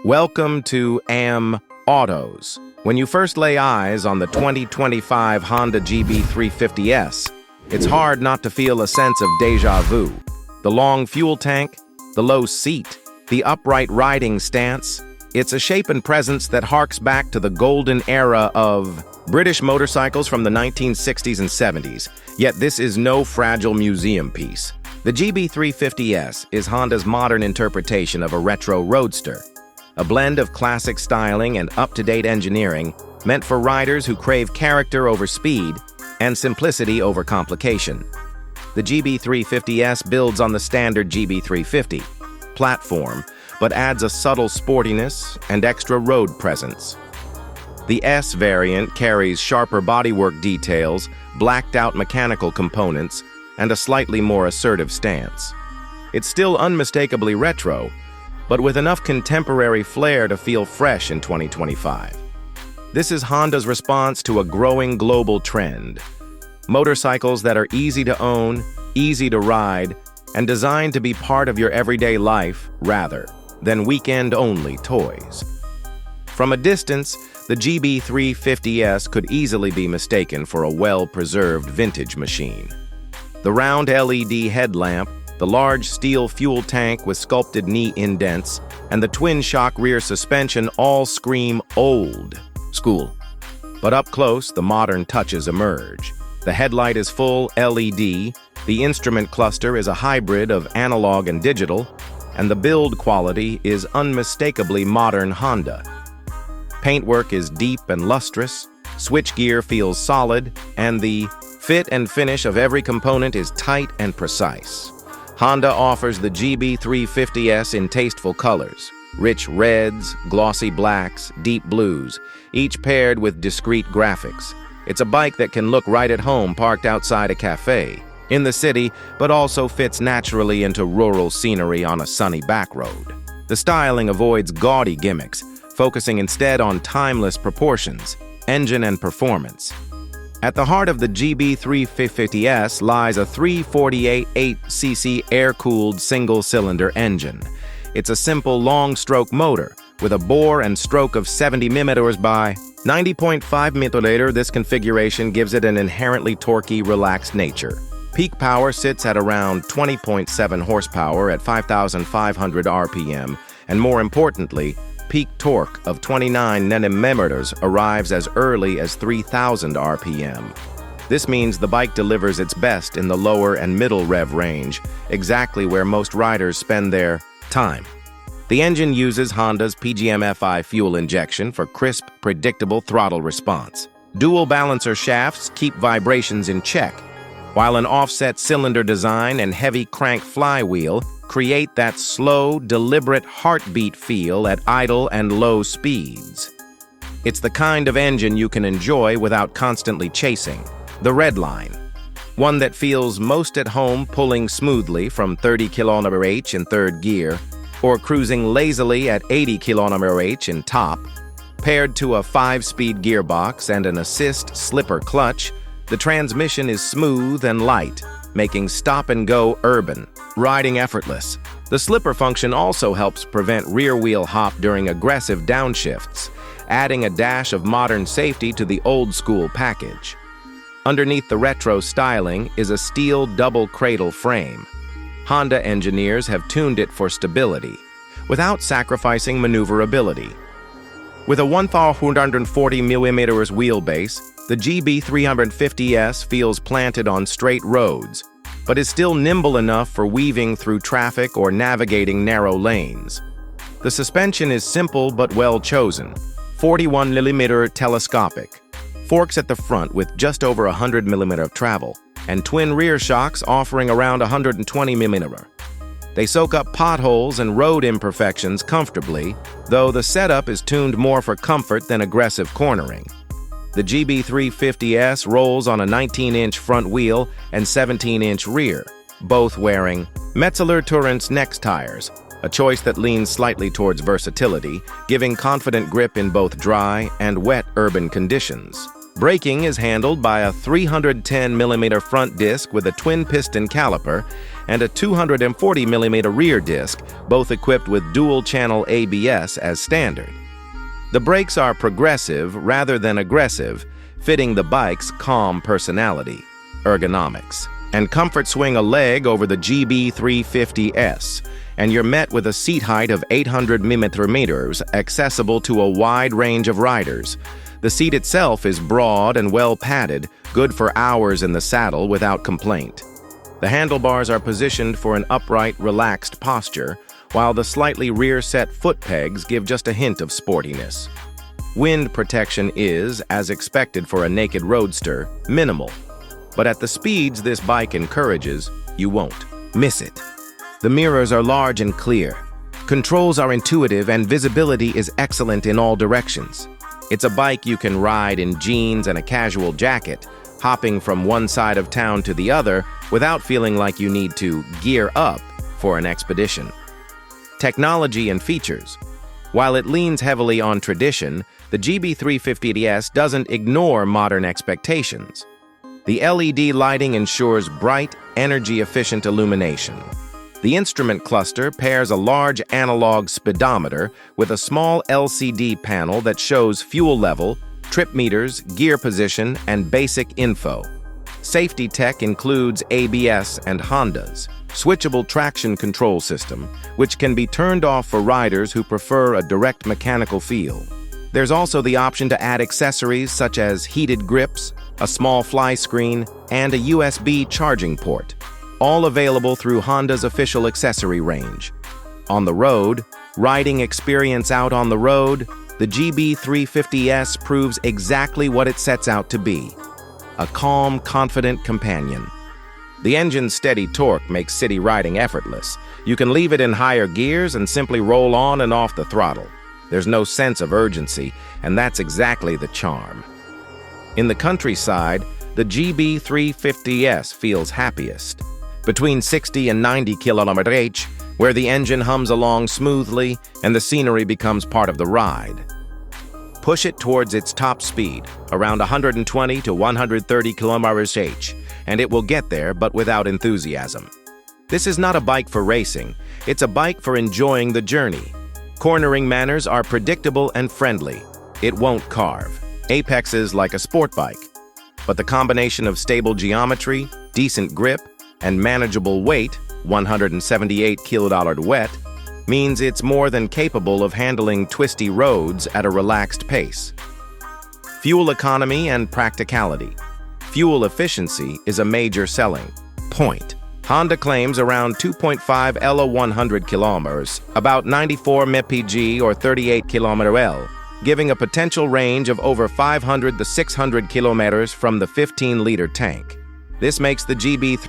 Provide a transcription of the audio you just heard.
Welcome to Autos. When you first lay eyes on the 2025 Honda GB350S, it's hard not to feel a sense of déjà vu. The long fuel tank, the low seat, the upright riding stance, it's a shape and presence that harks back to the golden era of British motorcycles from the 1960s and 70s, yet this is no fragile museum piece. The GB350S is Honda's modern interpretation of a retro roadster, a blend of classic styling and up-to-date engineering meant for riders who crave character over speed and simplicity over complication. The GB350S builds on the standard GB350 platform, but adds a subtle sportiness and extra road presence. The S variant carries sharper bodywork details, blacked-out mechanical components, and a slightly more assertive stance. It's still unmistakably retro, but with enough contemporary flair to feel fresh in 2025. This is Honda's response to a growing global trend. Motorcycles that are easy to own, easy to ride, and designed to be part of your everyday life rather than weekend-only toys. From a distance, the GB350S could easily be mistaken for a well-preserved vintage machine. The round LED headlamp, the large steel fuel tank with sculpted knee indents, and the twin-shock rear suspension all scream old school. But up close, the modern touches emerge. The headlight is full LED, the instrument cluster is a hybrid of analog and digital, and the build quality is unmistakably modern Honda. Paintwork is deep and lustrous, switchgear feels solid, and the fit and finish of every component is tight and precise. Honda offers the GB350S in tasteful colors, rich reds, glossy blacks, deep blues, each paired with discreet graphics. It's a bike that can look right at home parked outside a cafe, in the city, but also fits naturally into rural scenery on a sunny back road. The styling avoids gaudy gimmicks, focusing instead on timeless proportions, engine and performance. At the heart of the GB350S lies a 348-8cc air-cooled single-cylinder engine. It's a simple long-stroke motor with a bore and stroke of 70 mm by 90.5 mm. This configuration gives it an inherently torquey, relaxed nature. Peak power sits at around 20.7 horsepower at 5,500 RPM, and more importantly, peak torque of 29 Nm arrives as early as 3,000 RPM. This means the bike delivers its best in the lower and middle rev range, exactly where most riders spend their time. The engine uses Honda's PGM-FI fuel injection for crisp, predictable throttle response. Dual balancer shafts keep vibrations in check, while an offset cylinder design and heavy crank flywheel create that slow, deliberate heartbeat feel at idle and low speeds. It's the kind of engine you can enjoy without constantly chasing. The redline, one that feels most at home pulling smoothly from 30 km/h in third gear or cruising lazily at 80 km/h in top. Paired to a 5-speed gearbox and an assist slipper clutch, the transmission is smooth and light, making stop-and-go urban riding effortless. The slipper function also helps prevent rear-wheel hop during aggressive downshifts, adding a dash of modern safety to the old-school package. Underneath the retro styling is a steel double cradle frame. Honda engineers have tuned it for stability, without sacrificing maneuverability. With a 1,440 mm wheelbase, the GB350S feels planted on straight roads, but is still nimble enough for weaving through traffic or navigating narrow lanes. The suspension is simple but well chosen, 41 mm telescopic, forks at the front with just over 100 mm of travel, and twin rear shocks offering around 120 mm. They soak up potholes and road imperfections comfortably, though the setup is tuned more for comfort than aggressive cornering. The GB350S rolls on a 19-inch front wheel and 17-inch rear, both wearing Metzeler Tourance Next tires, a choice that leans slightly towards versatility, giving confident grip in both dry and wet urban conditions. Braking is handled by a 310mm front disc with a twin-piston caliper and a 240mm rear disc, both equipped with dual-channel ABS as standard. The brakes are progressive rather than aggressive, fitting the bike's calm personality. Ergonomics. And comfort swing a leg over the GB350S, and you're met with a seat height of 800 millimeters, accessible to a wide range of riders. The seat itself is broad and well padded, good for hours in the saddle without complaint. The handlebars are positioned for an upright, relaxed posture, while the slightly rear-set foot pegs give just a hint of sportiness. Wind protection is, as expected for a naked roadster, minimal. But at the speeds this bike encourages, you won't miss it. The mirrors are large and clear. Controls are intuitive and visibility is excellent in all directions. It's a bike you can ride in jeans and a casual jacket, hopping from one side of town to the other without feeling like you need to gear up for an expedition. Technology and features. While it leans heavily on tradition, the GB350S doesn't ignore modern expectations. The LED lighting ensures bright, energy-efficient illumination. The instrument cluster pairs a large analog speedometer with a small LCD panel that shows fuel level, trip meters, gear position, and basic info. Safety tech includes ABS and Honda's switchable traction control system, which can be turned off for riders who prefer a direct mechanical feel. There's also the option to add accessories such as heated grips, a small fly screen, and a USB charging port, all available through Honda's official accessory range. On the road, riding experience out on the road, the GB350S proves exactly what it sets out to be: a calm, confident companion. The engine's steady torque makes city riding effortless. You can leave it in higher gears and simply roll on and off the throttle. There's no sense of urgency, and that's exactly the charm. In the countryside, the GB350S feels happiest. Between 60 and 90 km/h, where the engine hums along smoothly and the scenery becomes part of the ride. Push it towards its top speed, around 120 to 130 km/h, and it will get there, but without enthusiasm. This is not a bike for racing, it's a bike for enjoying the journey. Cornering manners are predictable and friendly. It won't carve. Apex is like a sport bike. But the combination of stable geometry, decent grip, and manageable weight, 178 kg wet, means it's more than capable of handling twisty roads at a relaxed pace. Fuel economy and practicality. Fuel efficiency is a major selling point. Honda claims around 2.5 L 100 km, about 94 mpg or 38 km/L, giving a potential range of over 500 to 600 km from the 15-liter tank. This makes the GB3